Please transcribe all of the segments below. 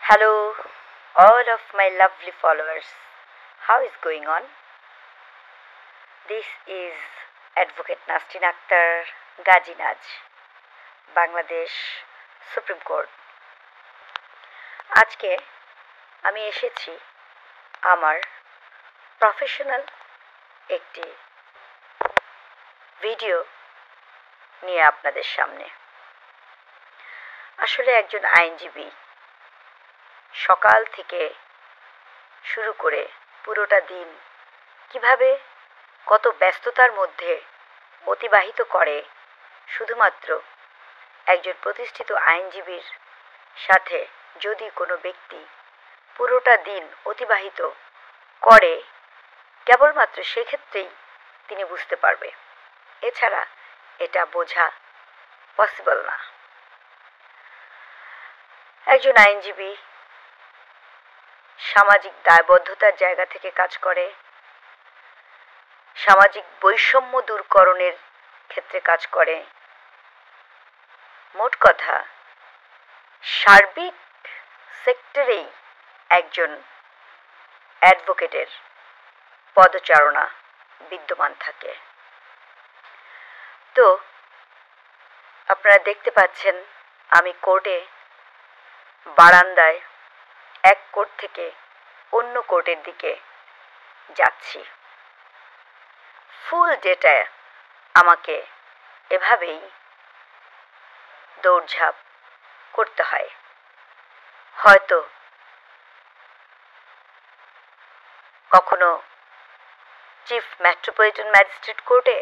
Hello, all of my lovely followers. How is going on? This is Advocate Nasrin Akhtar Gazinaj, Bangladesh Supreme Court. আজকে আমি এসেছি আমার professional একটি video নিয়ে আপনাদের সামনে। আসলে একজন আইনজীবী সকাল থেকে শুরু করে পুরোটা দিন কিভাবে কত ব্যস্ততার মধ্যে অতিবাহিত করে শুধুমাত্র একজন প্রতিষ্ঠিত আইনজীবীর সাথে যদি কোনো ব্যক্তি পুরোটা দিন অতিবাহিত করে কেবলমাত্র সেক্ষেত্রেই তিনি বুঝতে পারবে, এছাড়া এটা বোঝা পসিবল না। একজন আইনজীবী সামাজিক দায়বদ্ধতার জায়গা থেকে কাজ করে, সামাজিক বৈষম্য দূরকরণের ক্ষেত্রে কাজ করে। মোট কথা সার্বিক সেক্টরেই একজন অ্যাডভোকেটের পদচারণা বিদ্যমান থাকে। তো আপনারা দেখতে পাচ্ছেন আমি কোর্টে বারান্দায় এক কোর্ট থেকে অন্য কোর্টের দিকে যাচ্ছি। ফুল ডেটা আমাকে এভাবেই দৌড়ঝাঁপ করতে হয়। হয়তো কখনো চিফ মেট্রোপলিটন ম্যাজিস্ট্রেট কোর্টে,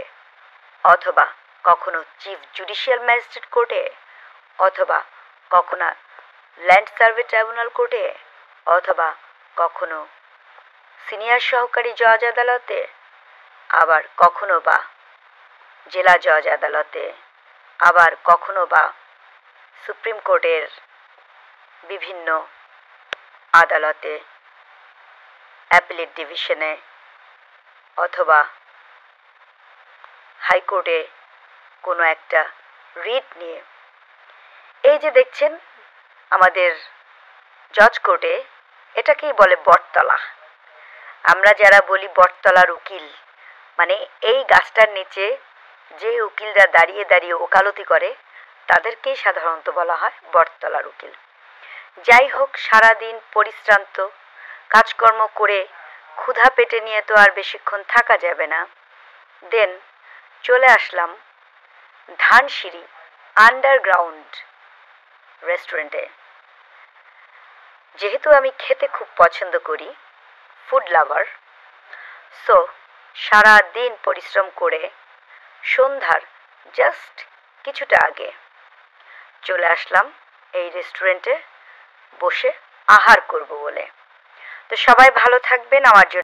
অথবা কখনো চিফ জুডিশিয়াল ম্যাজিস্ট্রেট কোর্টে, অথবা কখনো ল্যান্ড সার্ভে ট্রাইব্যুনাল কোর্টে, অথবা কখনো সিনিয়র সহকারী জজ আদালতে, আবার কখনো বা জেলা জজ আদালতে, আবার কখনো বা সুপ্রিম কোর্টের বিভিন্ন আদালতে, অ্যাপিলেট ডিভিশনে, অথবা হাইকোর্টে কোনো একটা রিট নিয়ে। এই যে দেখছেন আমাদের জজ কোর্টে, এটাকেই বলে বটতলা। আমরা যারা বলি বটতলার উকিল, মানে এই গাছটার নিচে যে উকিলরা দাঁড়িয়ে দাঁড়িয়ে ওকালতি করে তাদেরকেই সাধারণত বলা হয় বটতলার উকিল। যাই হোক, সারাদিন পরিশ্রান্ত কাজকর্ম করে ক্ষুধা পেটে নিয়ে তো আর বেশিক্ষণ থাকা যাবে না। দেন চলে আসলাম ধানসিঁড়ি আন্ডারগ্রাউন্ড রেস্টুরেন্টে। যেহেতু আমি খেতে খুব পছন্দ করি, ফুড লাভার, সো সারা দিন পরিশ্রম করে সন্ধ্যার জাস্ট কিছুটা আগে চলে আসলাম এই রেস্টুরেন্টে বসে আহার করব বলে। তো সবাই ভালো থাকবেন, আমার জন্য